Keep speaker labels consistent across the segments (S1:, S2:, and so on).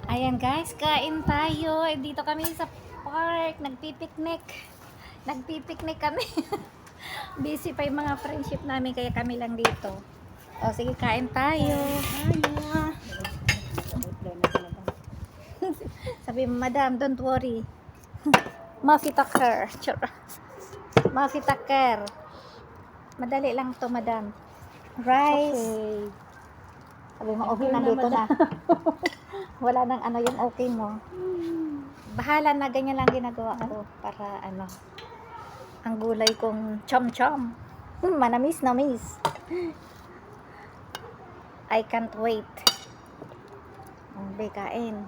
S1: Ayan guys, kain tayo. Dito kami sa park, nagpipiknik. Nagpipiknik kami. Busy pa yung mga friendship namin kaya kami lang dito. O sige, kain tayo. Sabi mo, madam, don't worry. Muffy Tucker. Muffy Tucker. Madali lang to, madam. Rice.
S2: Okay.
S1: Sabi mo, okay na dito na. Wala nang ano yung okay mo. Bahala na, ganyan lang ginagawa ko para ano, ang gulay kong chom-chom. Manamis na miss. I can't wait. Ang kain.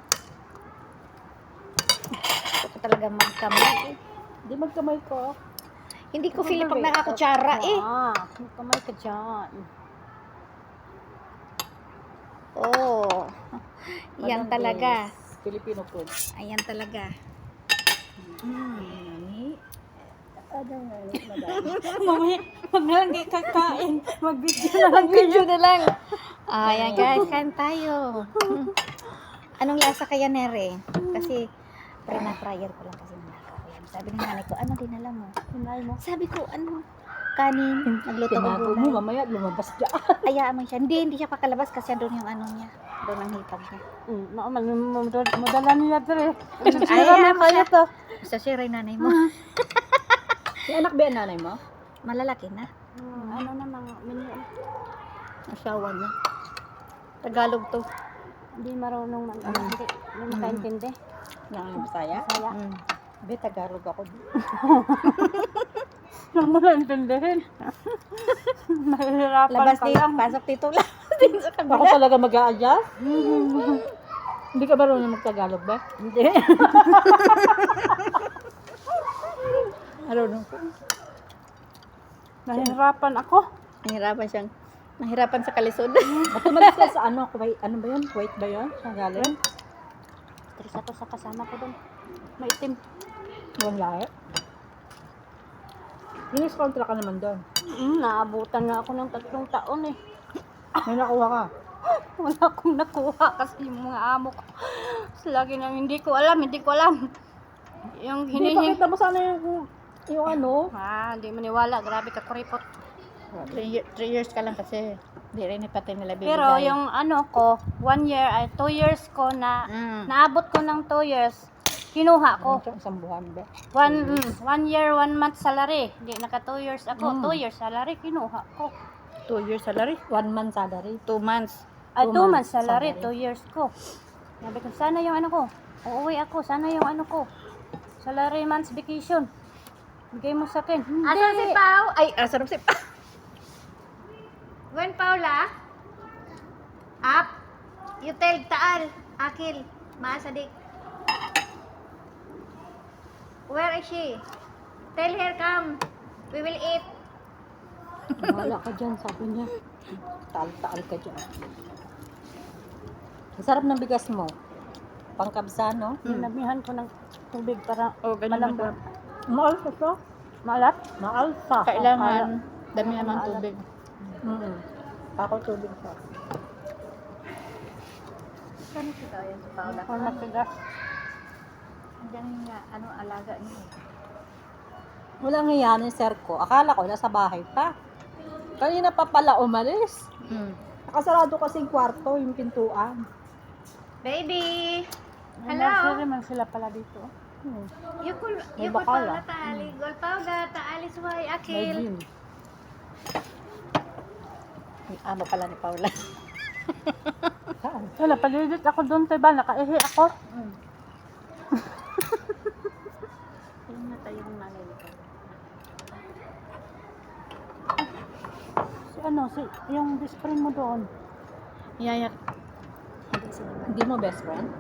S1: Gusto ko talaga magkamay.
S2: Di magkamay ko.
S1: Hindi ko feel pag nakakutsara eh.
S2: Magkamay ka dyan.
S1: Oh. Yan
S2: Madam
S1: talaga.
S2: Grace, Filipino food.
S1: Ayan talaga.
S2: Nani? Ano nga, madam?
S3: Mamaya, wag na lang kayo kakain. Mag-video na lang kayo.
S1: Video na lang. Ayan guys, kain tayo. Anong lasa kaya, Nere? Kasi, pre-na-fryer ko lang kasi nilagaw ko yan. Sabi ng nanay ko, ano dinala mo?
S3: Hinay mo.
S1: Sabi ko, ano? Kanin. Nagluto ko
S2: Tinago mo,
S1: gulay.
S2: mamaya lumabas dyan.
S1: Ayaan mo siya. Hindi siya pakalabas kasi doon yung ano niya. Doon ang hipag niya.
S3: Madala niya dre.
S1: Ayan mo siya. Basta siya rin nanay mo.
S2: Si anak ba ang nanay mo?
S1: Malalaki na.
S3: Ano namang menu.
S1: Asawa niya. Tagalog to.
S3: Hindi marunong hindi makaintindi.
S2: Ng Bisaya?
S3: Kaya,
S2: Be, Tagalog ako.
S3: lang mo na intindihin. Mahirapan
S1: Labas
S3: ka
S1: dito.
S3: lang.
S1: Pasok dito lang. Dito sa
S2: Ako
S1: kabila.
S2: talaga mag-aadya? Hindi ka marunong mag-Tagalog ba?
S1: Hindi. Marunong ko.
S3: Nahihirapan ako.
S1: Nahirapan sa kalisod.
S2: At tumalis ka sa ano? Ano ba yun? Kuwait ba yun? Saan galing?
S3: Terus ako sa kasama ko doon. Maitim.
S2: Walang lahi. Finish contract ka naman doon.
S3: Naabutan nga ako ng 3 taon eh.
S2: May nakuha ka.
S3: Wala akong nakuha kasi yung mga amo ko. Lagi nang hindi ko alam. Yung
S2: Hindi,
S3: hinihingi.
S2: pakita mo sana yung ano.
S3: Hindi maniwala. Grabe ka kuripot.
S1: 3 years ka lang kasi. Hindi rin ipatay nila bibigay.
S3: Pero yung ano ko, 1 year, 2 years ko na, naabot ko ng 2 years, kinuha ko.
S2: Isang buwan ba?
S3: 1 year, 1 month salary. Hindi, naka 2 years ako. 2 years salary, kinuha ko.
S1: 2 years salary.
S2: 1 month salary.
S1: 2 months.
S3: Ay,
S2: 2
S3: 2 months
S2: months
S3: salary,
S2: salary.
S3: 2 years ko. Sabi ko, sana yung ano ko. Uuwi ako, sana yung ano ko. Salary months vacation. Bigay mo sa akin. Hindi.
S1: Asan si Pao? Ay, asan si Pao? When Paula? Up? You tell Taal. Akil. Maasadik. Where is she? Tell her come. We will eat.
S2: Wala ka dyan, sabi niya. Taal-taal ka dyan. Ang sarap ng bigas mo. Pangkabsa, no?
S3: Ninabihan ko ng tubig para
S1: ganun
S3: malambot.
S2: Maalsa siya.
S3: Maalat?
S2: Maalsa.
S1: Kailangan damihan ng tubig.
S2: Ako tubig siya.
S1: Saan kita yan si Paula?
S3: Kung matigas.
S1: Diyan nga, ano, alaga niya.
S2: Wala nga yan yung sir ko. Akala ko nasa bahay pa. Kanina pa pala umalis. Nakasarado kasing kwarto, yung pintuan.
S1: Baby!
S3: Nursery man sila pala dito.
S1: Yukul
S2: May
S1: Paula
S2: bakala.
S1: taali. Gol Paula taali suway
S2: May
S1: Akil.
S2: gym.
S1: Amo pala ni Paula.
S2: Saan?
S3: Wala, palilid ako doon, diba? Nakaihi ako.
S1: Ayun na tayong nanay ni Paula.
S3: Yung best friend mo doon.
S1: Yayak.
S2: Hindi mo best friend?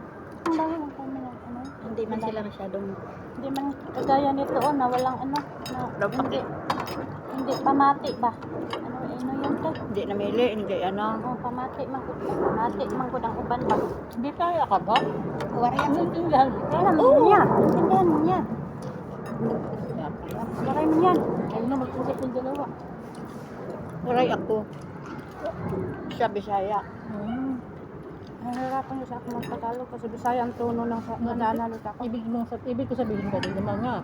S3: Ang dami ng kami ng ano.
S1: Hindi man sila masyadong
S3: Hindi man kagaya nito, na walang ano. Na, hindi pamati ba? Ano yun to?
S1: hindi namili, hindi ano.
S3: Pamati man ko. Pamati man ko ng uban ba?
S2: Hindi kaya ka ba?
S1: Wariya mo.
S2: Naintindihan mo.
S3: Kaya mo niya. Intindihan mo niya. Lagay mo yan.
S2: Huwag na mag-usap yung dalawa.
S1: Waray ako. Sa Bisaya.
S3: Nahirapan kasi ako magtagalog kasi Bisaya ang tono ng nananalit ako.
S2: Ibig ko sabihin ba din naman nga,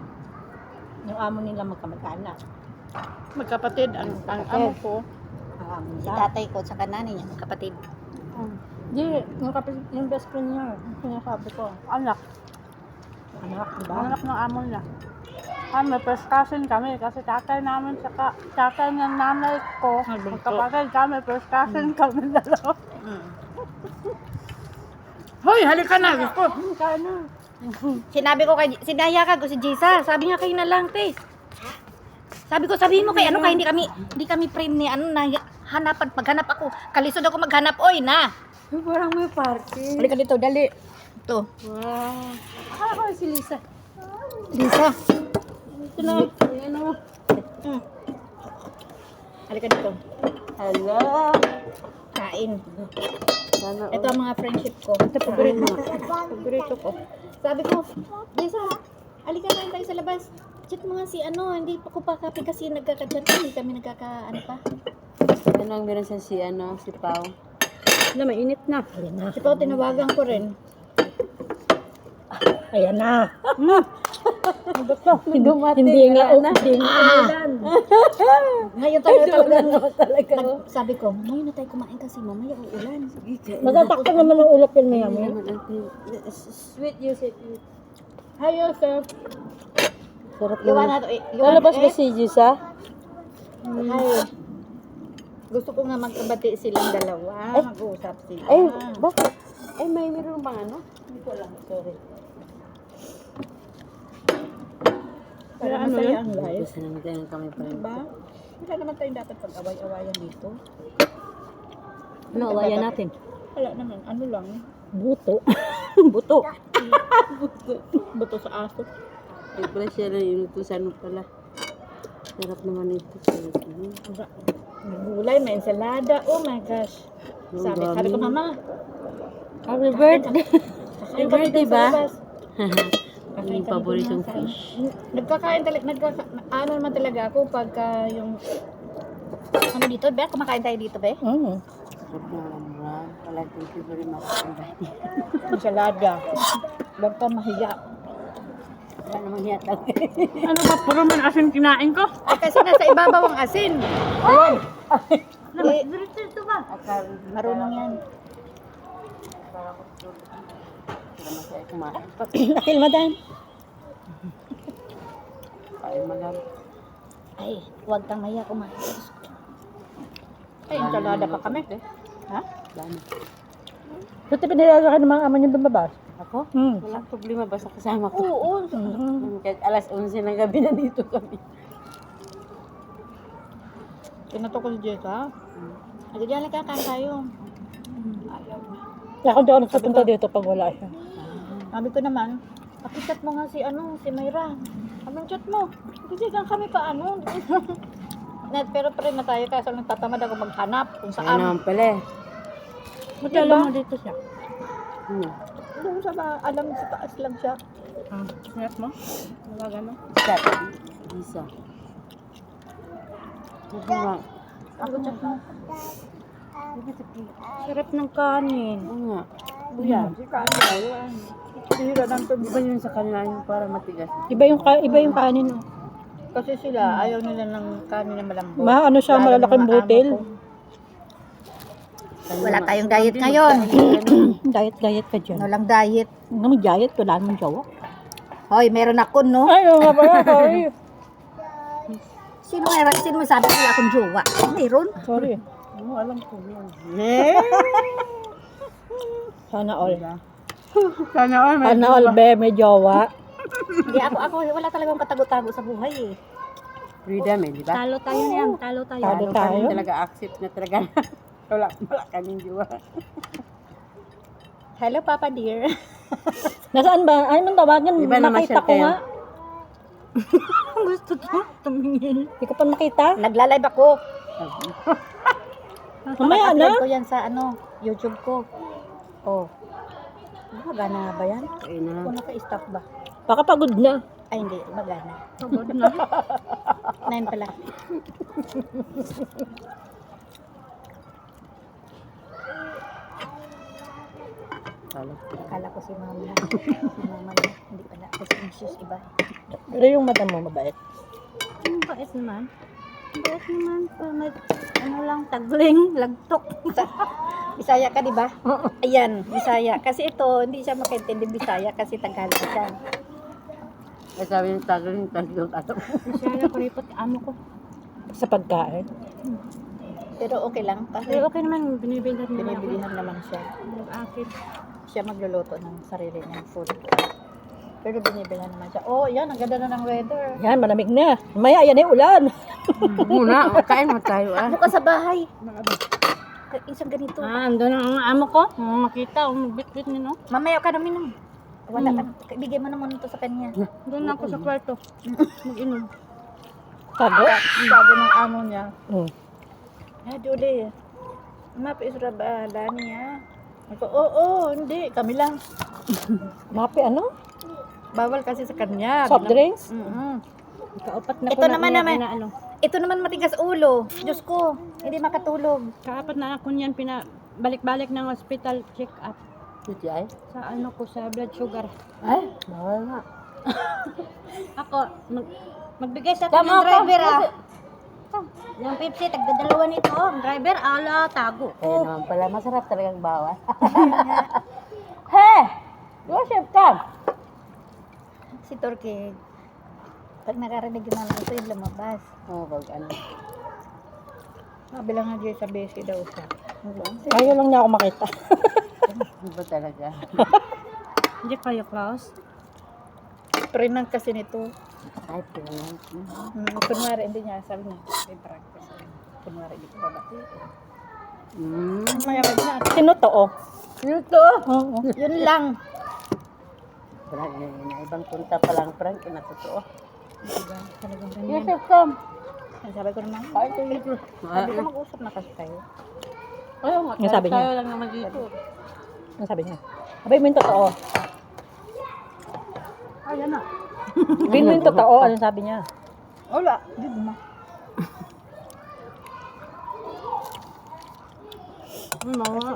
S2: yung amo nila magkamag-anak.
S3: Magkapatid, ang amo ko.
S2: Ang amo
S1: Si
S2: nila.
S1: tatay ko, tsaka nanay niya, kapatid.
S2: Hindi, yung best friend niya, yung sinasabi ko.
S3: Anak.
S2: Anak, diba?
S3: Anak ng amo niya. Kami, first cousin kami kasi tatay namin saka tatay ng nanay ko. Magkapatid kami, first cousin kami dalawa. Hoy, halika na. Gusto.
S1: Sinabi ko kay, sinaya ka ko si Jisa, sabi nga kayo na lang, te. Sabi ko, sabihin mo kay ano kay hindi kami friend ni ano na hanapan, paghanap ako. Kalisod ako maghanap, oy na.
S3: Parang may party.
S1: Halika dito, dali. Ito.
S3: Wow. Akala ko si Lisa.
S1: Lisa.
S3: Ito na. Ano?
S1: Halika dito.
S3: Hello.
S1: Kain.
S3: Sana
S1: Ito ang mga friendship ko. Ito paborito ko. Sabi ko, Jisa, halika na tayo sa labas. Chat mo nga si ano, hindi pa ko pa kape kasi nagkaka-chat, hindi kami ano pa.
S3: Ano ang meron sa si Pao?
S2: Na, mainit na.
S1: Si Pao, tinawagan ko rin.
S2: Ayan na.
S3: Dumati.
S2: Hindi nga ulan.
S1: Ngayon talaga, sabi ko, ngayon na tayo kumain kasi mamaya uulan.
S2: Matatakto naman ang ulap yun maya mo.
S3: Sweet Yusuf.
S1: Hi, Yosef.
S3: Sarap
S1: Iwan na to.
S3: Lalabas ba si Jisa?
S1: Hi. Gusto ko nga magkabati silang dalawa. Mag-uusap sila.
S3: Ay, bakit? Ay, may meron bang ano? Hindi ko alam. Sorry.
S1: Para masaya ang life.
S3: Gusto naman tayo kami pa rin.
S1: Diba? Wala naman tayong dapat pag-away-awayan dito.
S2: Ano, awayan natin?
S1: Wala naman. Ano lang.
S2: Buto.
S3: Buto.
S1: Buto sa aso.
S3: Ay, pala siya na yung utusan mo pala. Sarap naman ito.
S1: May gulay, may ensalada. Oh my gosh. Sabi ko, mama.
S3: Happy birthday.
S1: Happy birthday
S3: ba?
S1: Kakain
S3: Yung
S1: kami
S3: paboritong
S1: dun,
S3: fish.
S1: Nagkakain talaga, ano naman talaga ako pagka yung, ano dito, be? Kumakain tayo dito, be?
S3: Sarap naman. Wala, thank you very much.
S1: Ensalada. Huwag ka mahiya.
S3: Wala naman yata.
S2: Ano ba, puro man asin kinain ko?
S1: Ay, kasi nasa ibabaw ang asin. Eh,
S3: Ito ba?
S1: marunong yan.
S3: Para masaya kumain.
S2: Nakil, madam.
S3: Kain madam.
S1: Ay, huwag kang mahiya kumain.
S2: Ay, ensalada pa kami.
S1: Ha?
S3: Lalo.
S2: Buti pinilalakan ng mga ama niyo lumabas.
S3: Ako?
S2: Hmm.
S3: Walang problema basta kasama ko.
S1: Oo.
S3: Kahit alas 11 ng gabi na dito kami.
S1: Tinato ko si Jessa. Ay, diyan lang kakain tayo. Ayaw na.
S2: Kaya ako doon nagsapunta dito pag wala siya.
S1: Sabi ko naman, pakichat mo nga si Mayra. Anong chat mo? Kasi kami pa Pero pa rin na tayo kaso nagtatamad ako maghanap kung
S3: Kaya
S1: saan.
S3: naman pala eh.
S2: Magkala mo dito siya.
S1: Doon sa alam sa taas lang siya.
S2: Snap mo? Nawagan mo?
S3: Start. Isa.
S1: Ako chat mo.
S2: Sarap ng kanin.
S3: Oo nga.
S1: Kuya, si Kanya. Sira ng tubig.
S3: Iba yun sa kanila yung para matigas.
S2: Iba yung kanin. Oh.
S1: Kasi sila, ayaw nila ng kanin na malambot.
S2: Ano siya,
S1: Lalo
S2: malalaking
S1: ng mga
S2: butil.
S1: amo ko. Wala tayong diet ngayon.
S2: Diet ka dyan.
S1: Walang diet.
S2: Ano may diet? Wala namang jowa.
S1: Hoy, meron ako, no?
S2: Ay, oo nga pala, sorry.
S1: Sino may sabi wala akong jowa? Meron.
S2: Sorry.
S3: Oo, alam ko yun.
S2: Sana all.
S3: Sana all.
S2: Sana all, be, may jowa.
S1: Hindi, ako, wala talagang katago-tago sa buhay eh.
S3: Freedom eh, di ba?
S2: Talo tayo niyan. Talo tayo. Talo
S3: Ano pa rin
S2: tayo.
S3: talaga accept na talaga. wala kaming jowa.
S1: Hello, Papa dear.
S2: Nasaan ba? Ay, nung tawagan,
S3: Iba na
S2: nakita
S3: masyal
S2: ko
S3: kayo.
S2: nga.
S1: Gusto ko tumingin.
S2: Hindi ko pa makita.
S1: Nagla-live ako.
S2: Mamaya na.
S1: Upload ko yan sa YouTube ko. Oh. Magana ba yan?
S3: Ayun na.
S1: Kung naka-stop ba?
S2: Baka pagod na.
S1: Ay, hindi. Magana.
S2: Pagod na.
S1: 9 pala. Akala ko si mama. Si mama na. Hindi pala. Suspicious iba.
S2: Pero yung madam mo, mabait.
S3: Ang bait naman. Ang bait naman. Ano lang, tagling, lagtok.
S1: Bisaya ka, di ba? Ayan, Bisaya. Kasi ito, hindi siya makaintindi Bisaya kasi Tagalog siya.
S4: Ay, sabi ng tagling,
S3: Bisaya ko ripot, amo ko.
S2: Sa pagkain.
S1: Pero okay lang. Kasi
S3: Pero okay naman, binibilan nila ako.
S1: binibilihan naman siya.
S3: Yung akin.
S1: Siya magluluto ng sarili niyang food. Pero binibilihan naman siya. Oh, yan, ang ganda na ng weather.
S2: Yan, malamig na. Maya, yan ay ulan.
S4: Muna, kain mo tayo ah.
S1: Bukas sa bahay. Isang ganito.
S3: Andun ang amo ko. Makita, magbitbit niyo, no?
S1: Mamaya ka na minom. Wala ka. Ibigay mo naman ito sa kanya.
S3: Doon ako sa kwarto. Mag-inom.
S2: Tago?
S1: Sabi ng amo niya.
S2: Hmm.
S1: Julie, mapisra ba niya? Ako, oo, hindi. Kami lang.
S2: Mapi ano?
S1: Bawal kasi sa kanya.
S2: Soft drinks?
S3: Kaapat na
S1: Ito
S3: ko
S1: naman naman.
S3: na ano.
S1: Ito naman matigas ulo. Diyos ko, hindi makatulog.
S3: Kaapat na ako niyan, balik-balik ng hospital check-up.
S4: Ito ay?
S3: Sa ano ko, sa blood sugar.
S4: Ay, bawal na.
S3: Ako, magbigay sa
S1: Tama
S3: ng
S1: ka.
S3: driver Yung Pepsi, tagdadalawa nito. Ang driver, ala, tago.
S4: Kaya naman pala, masarap talagang bawas.
S2: Hey! Joseph, come!
S1: Si Torque, pag nakarinig yung mga ito, yung lumabas.
S4: Oo, pag ano.
S1: Sabi lang nga dyan sa besi daw siya.
S2: Ayaw lang niya ako makita.
S4: Ano ba talaga?
S3: Hindi kayo, Klaus?
S1: Prenang kasi nito.
S4: Ay, pinang.
S1: Kunwari, hindi niya, sabi niya, may practice. Kunwari, di ko babati. Maya ka na.
S2: Tinotoo.
S1: Ito,
S2: Oo.
S1: yun lang.
S4: Wala, ibang punta pa lang, Frank, natotoo.
S1: Talagang ganyan.
S2: Joseph, come!
S1: Sabi ko naman,
S2: Ay, ito.
S1: sabi ko mag-usap na kasi tayo.
S3: Ayaw nga,
S2: Ang sabi niya?
S3: tayo lang naman dito.
S2: Ano sabi niya? Abay mo yung totoo.
S3: Ayan na.
S2: Abay mo yung totoo. Ano sabi niya?
S1: Wala, di ba?
S3: Mga,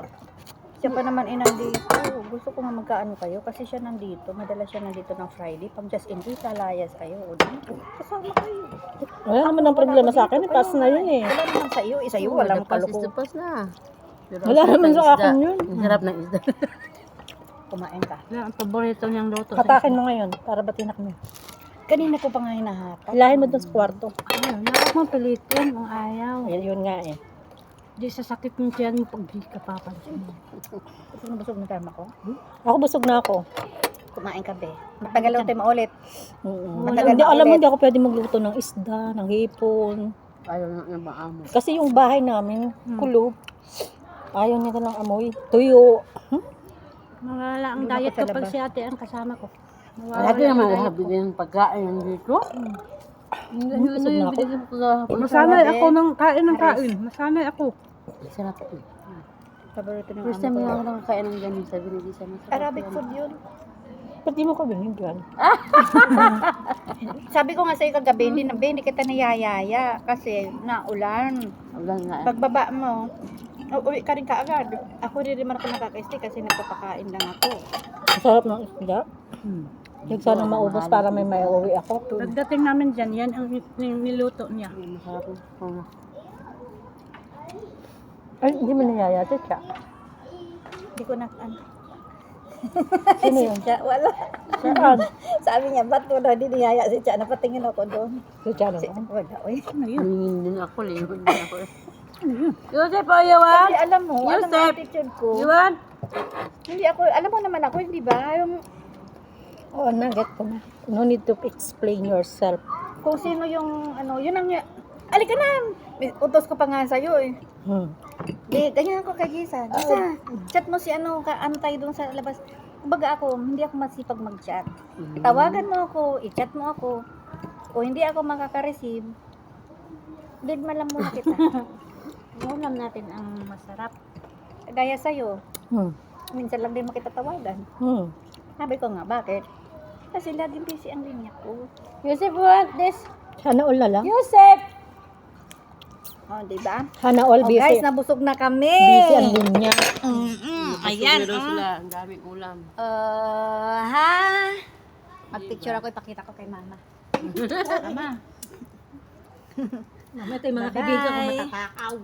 S1: Siya pa naman nandito. Gusto ko nga magkaano kayo kasi siya nandito. Madalas siya nandito ng Friday. Pag just in case, lalayas kayo. O dito, kasama kayo.
S2: Wala naman ang problema sa akin. Taas na yun eh.
S1: Wala naman sa iyo. Isa iyo, walang kaloko.
S4: Tapas na. Pero
S2: Wala
S4: ang
S2: naman
S4: sarap ng
S2: sa akin
S4: isda.
S2: yun.
S4: Ang sarap ng isda.
S1: Kumain ka.
S3: yan ang paborito niyang luto.
S2: Hatakin mo ngayon para batin na kami.
S1: Kanina ko pa nga hinahatak.
S2: Hilahin mo dun sa kwarto.
S3: Ayun, lahat mo pilitin, ang ayaw.
S2: Ayun, yun nga eh.
S3: Di sa sakit ng tiyan mo pag di ka papansin.
S1: Gusto mo busog na tama ko?
S2: Ako busog na ako.
S1: Kumain ka, be. Matagal tayo maulit. Matagal
S2: Hindi,
S1: na
S2: alam mo,
S1: ulit.
S2: hindi ako pwede magluto ng isda, ng hipon.
S4: Ayaw na ng maamo.
S2: Kasi yung bahay namin, kulob. Ayaw niya ng amoy. Tuyo.
S3: Mawala ang
S1: Doon
S3: diet
S1: ako sa
S3: ko pag
S1: labas.
S3: si ate ang kasama ko.
S4: Lagi naman nahabili ng pagkain dito.
S2: Busog na ako.
S3: Masanay ako ng kain ng kain. Masanay ako.
S4: Sarap.
S1: Paborito ng
S4: First
S1: amo
S4: time
S1: ko.
S4: ako nakakain ng ganun, sabi ni Lisa, masarap.
S1: Arabic
S4: yan.
S1: food yun.
S2: Ba't di mo ko binigyan?
S1: Sabi ko nga sa'yo kagabi, hindi kita niyayaya kasi naulan.
S4: Wala nga.
S1: Pagbaba mo, uwi ka rin kaagad. Ako rin naman ako nakaka-stay kasi nagpapakain lang ako.
S2: Masarap ng isda. Huwag sana maubos para may maiuwi ako.
S3: Pagdating namin dyan, yan ang niluto niya.
S4: Masarap. Oo.
S2: Ay, hindi mo niyayate siya.
S1: Hindi ko na, ano.
S2: Sino yun?
S1: Siya, wala.
S2: Saan?
S1: Sabi niya, ba't mo na hindi niyaya si Cha? Napatingin ako doon.
S2: Si Chano.
S1: Wala, uy.
S4: Hingin din ako, lihod din ako. Yosef, ayawan?
S1: Kasi alam mo ang
S4: Yusef!
S1: attitude ko.
S4: Iwan?
S1: Hindi ako, alam mo naman ako, hindi ba? Yung,
S2: Oo, na-get ko na. No need to explain yourself.
S1: kung sino yung, ano, yun ang, alika na! Utos ko pa nga sa'yo eh. Ganyan ako kay Gisa. Gisa, chat mo si ano, ano tayo doon sa labas. Kumbaga ako, hindi ako masipag mag-chat. Tawagan mo ako, i-chat mo ako. O hindi ako makaka-receive, leave mo lang muna kita.
S3: Ulam natin ang masarap.
S1: Gaya sa'yo, minsan lang din makitatawagan. Sabi ko nga, bakit? Kasi laging busy ang linya ko.
S3: Yusef, want this?
S2: Sana all na lang.
S3: Yusef!
S1: Oh, di ba?
S2: Hana all
S1: Oh,
S2: busy.
S1: guys, nabusog na kami.
S2: Busy ang linya.
S1: Ayan.
S4: Sila, ang daming ulam.
S1: Ha? Mag-picture ako, ipakita ko kay mama. Mama.
S2: Mama, ito yung mga
S1: Bye-bye.
S2: kaibigan ko matatakaw.